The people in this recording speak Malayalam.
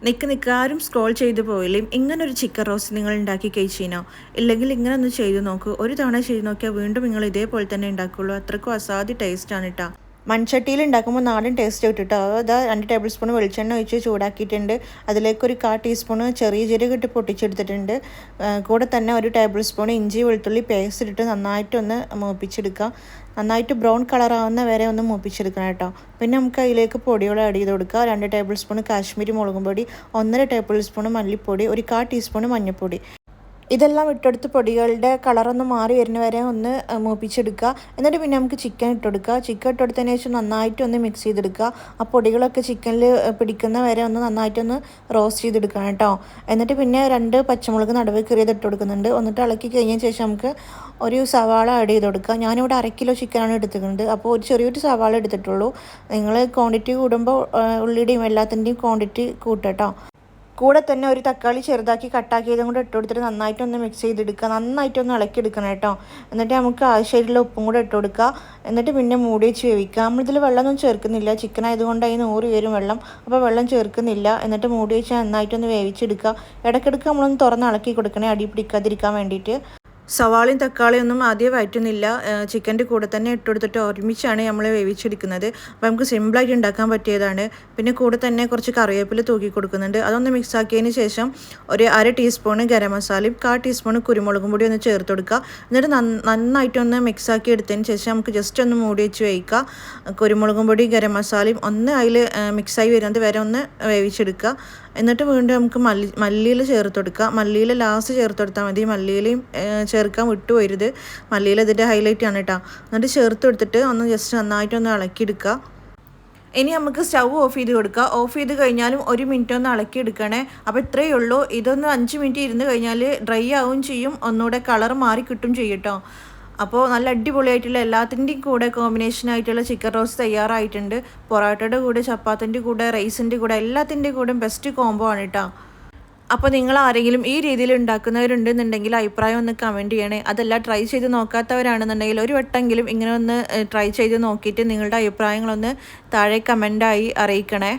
നിൽക്കാരും സ്ക്രോൾ ചെയ്ത് പോയില്ലേ ഇങ്ങനൊരു ചിക്കൻ റോസ്റ്റ് നിങ്ങൾ ഉണ്ടാക്കി കഴിച്ചിനോ? ഇല്ലെങ്കിൽ ഇങ്ങനെ ഒന്ന് ചെയ്ത് നോക്കൂ. ഒരു തവണ ചെയ്ത് നോക്കിയാൽ വീണ്ടും നിങ്ങൾ ഇതേപോലെ തന്നെ ഉണ്ടാക്കുള്ളൂ. അത്രക്കും അസാധ്യ ടേസ്റ്റാണ് കേട്ടോ. മൺചട്ടിയിൽ ഉണ്ടാക്കുമ്പോൾ നാടൻ ടേസ്റ്റ് കിട്ടും. അതാ 2 ടേബിൾ സ്പൂൺ വെളിച്ചെണ്ണ ഒഴിച്ച് ചൂടാക്കിയിട്ടുണ്ട്. അതിലേക്ക് ഒരു 1/4 ടീസ്പൂണ് ചെറിയ ജീരകം ഇട്ട് പൊട്ടിച്ചെടുത്തിട്ടുണ്ട്. കൂടെ തന്നെ ഒരു ടേബിൾ സ്പൂൺ ഇഞ്ചി വെളുത്തുള്ളി പേസ്റ്റ് ഇട്ട് നന്നായിട്ടൊന്ന് മൂപ്പിച്ചെടുക്കുക. നന്നായിട്ട് ബ്രൗൺ കളറാവുന്ന വരെ ഒന്ന് മൂപ്പിച്ചെടുക്കണം കേട്ടോ. പിന്നെ നമുക്ക് അതിലേക്ക് പൊടികൾ ആഡ് ചെയ്ത് കൊടുക്കുക. 2 ടേബിൾ സ്പൂൺ കാശ്മീരി മുളകും പൊടി, 1.5 ടേബിൾ സ്പൂൺ മല്ലിപ്പൊടി, ഒരു 1/4 ടീസ്പൂൺ മഞ്ഞൾപ്പൊടി. ഇതെല്ലാം ഇട്ടെടുത്ത് പൊടികളുടെ കളറൊന്ന് മാറി വരുന്ന വരെ ഒന്ന് മൂപ്പിച്ചെടുക്കുക. എന്നിട്ട് പിന്നെ നമുക്ക് ചിക്കൻ ഇട്ടെടുക്കുക. ചിക്കൻ ഇട്ടെടുത്തതിന് ശേഷം നന്നായിട്ട് ഒന്ന് മിക്സ് ചെയ്തെടുക്കുക. ആ പൊടികളൊക്കെ ചിക്കനിൽ പിടിക്കുന്ന വരെ ഒന്ന് നന്നായിട്ടൊന്ന് റോസ്റ്റ് ചെയ്തെടുക്കണം കേട്ടോ. എന്നിട്ട് പിന്നെ 2 പച്ചമുളക് നടുവ് കീറിയത് ഇട്ട് കൊടുക്കുന്നുണ്ട്. എന്നിട്ട് ഇളക്കി കഴിഞ്ഞതിന് ശേഷം നമുക്ക് ഒരു സവാള ആഡ് ചെയ്ത് കൊടുക്കുക. ഞാനിവിടെ 1/2 കിലോ ചിക്കനാണ് എടുത്തിട്ടുണ്ട്. അപ്പോൾ ഒരു ചെറിയൊരു സവാള എടുത്തിട്ടുള്ളൂ. നിങ്ങൾ ക്വാണ്ടിറ്റി കൂടുമ്പോൾ ഉള്ളിയുടെയും എല്ലാത്തിൻ്റെയും ക്വാണ്ടിറ്റി കൂട്ടട്ടോ. കൂടെ തന്നെ ഒരു തക്കാളി ചെറുതാക്കി കട്ടാക്കിയതും കൂടെ ഇട്ട് കൊടുത്തിട്ട് നന്നായിട്ടൊന്ന് മിക്സ് ചെയ്തെടുക്കുക. നന്നായിട്ടൊന്ന് ഇളക്കിയെടുക്കണം കേട്ടോ. എന്നിട്ട് നമുക്ക് ആവശ്യമായിട്ടുള്ള ഉപ്പും കൂടെ ഇട്ട് കൊടുക്കുക. എന്നിട്ട് പിന്നെ മൂടി വെച്ച് വേവിക്കുക. നമ്മളിതിൽ വെള്ളമൊന്നും ചേർക്കുന്നില്ല. ചിക്കൻ ആയതുകൊണ്ട് അതിന് 100 വരും വെള്ളം. അപ്പോൾ വെള്ളം ചേർക്കുന്നില്ല. എന്നിട്ട് മൂടി വെച്ച് നന്നായിട്ടൊന്ന് വേവിച്ചെടുക്കുക. ഇടയ്ക്കിടയ്ക്ക് നമ്മളൊന്ന് തുറന്ന് ഇളക്കി കൊടുക്കണേ, അടി പിടിക്കാതിരിക്കാൻ വേണ്ടിയിട്ട്. സവാളയും തക്കാളിയും ഒന്നും ആദ്യം വഴറ്റുന്നില്ല. ചിക്കൻ്റെ കൂടെ തന്നെ ഇട്ട് കൊടുത്തിട്ട് ഒരുമിച്ചാണ് നമ്മൾ വേവിച്ചെടുക്കുന്നത്. അപ്പോൾ നമുക്ക് സിമ്പിളായിട്ട് ഉണ്ടാക്കാൻ പറ്റിയതാണ്. പിന്നെ കൂടെ തന്നെ കുറച്ച് കറിവേപ്പില തൂക്കി കൊടുക്കുന്നുണ്ട്. അതൊന്ന് മിക്സ് ആക്കിയതിന് ശേഷം ഒരു 1/2 ടീസ്പൂൺ ഗരം മസാലയും 1/4 ടീസ്പൂൺ കുരുമുളകും പൊടി ഒന്ന് ചേർത്ത് കൊടുക്കുക. എന്നിട്ട് നന്നായിട്ടൊന്ന് മിക്സ് ആക്കി എടുത്തതിന് ശേഷം നമുക്ക് ജസ്റ്റ് ഒന്ന് മൂടി വെച്ച് വേവിക്കുക. കുരുമുളകും പൊടി ഗരം മസാലയും ഒന്ന് അതിൽ മിക്സായി വരുന്നത് വരെ ഒന്ന് വേവിച്ചെടുക്കുക. എന്നിട്ട് വീണ്ടും നമുക്ക് മല്ലിയില ചേർത്ത് കൊടുക്കുക. മല്ലിയില ലാസ്റ്റ് ചേർത്ത് കൊടുത്താൽ മതി. മല്ലിയിലയും ചേർക്കാൻ വിട്ടുപോരുത്. മല്ലിയില ഇതിൻ്റെ ഹൈലൈറ്റ് ആണ് കേട്ടോ. എന്നിട്ട് ചേർത്ത് കൊടുത്തിട്ട് ഒന്ന് ജസ്റ്റ് നന്നായിട്ടൊന്ന് ഇളക്കിയെടുക്കുക. ഇനി നമുക്ക് സ്റ്റൗ ഓഫ് ചെയ്ത് കൊടുക്കുക. ഓഫ് ചെയ്ത് കഴിഞ്ഞാലും 1 മിനിറ്റ് ഒന്ന് ഇളക്കി എടുക്കണേ. അപ്പോൾ ഇത്രയേ ഉള്ളൂ. ഇതൊന്ന് 5 മിനിറ്റ് ഇരുന്ന് കഴിഞ്ഞാൽ ഡ്രൈ ആവും ചെയ്യും. ഒന്നുകൂടെ കളർ മാറി കിട്ടും ചെയ്യും കേട്ടോ. അപ്പോൾ നല്ല അടിപൊളിയായിട്ടുള്ള എല്ലാത്തിൻ്റെയും കൂടെ കോമ്പിനേഷനായിട്ടുള്ള ചിക്കൻ റോസ്റ്റ് തയ്യാറായിട്ടുണ്ട്. പൊറോട്ടയുടെ കൂടെ, ചപ്പാത്തിൻ്റെ കൂടെ, റൈസിൻ്റെ കൂടെ, എല്ലാത്തിൻ്റെയും കൂടെ ബെസ്റ്റ് കോംബോ ആണ് കേട്ടോ. അപ്പോൾ നിങ്ങൾ ആരെങ്കിലും ഈ രീതിയിൽ ഉണ്ടാക്കുന്നവരുണ്ടെന്നുണ്ടെങ്കിൽ അഭിപ്രായം ഒന്ന് കമൻറ്റ് ചെയ്യണേ. അതല്ല ട്രൈ ചെയ്ത് നോക്കാത്തവരാണെന്നുണ്ടെങ്കിൽ ഒരു വട്ടമെങ്കിലും ഇങ്ങനെ ഒന്ന് ട്രൈ ചെയ്ത് നോക്കിയിട്ട് നിങ്ങളുടെ അഭിപ്രായങ്ങളൊന്ന് താഴെ കമൻറ്റായി അറിയിക്കണേ.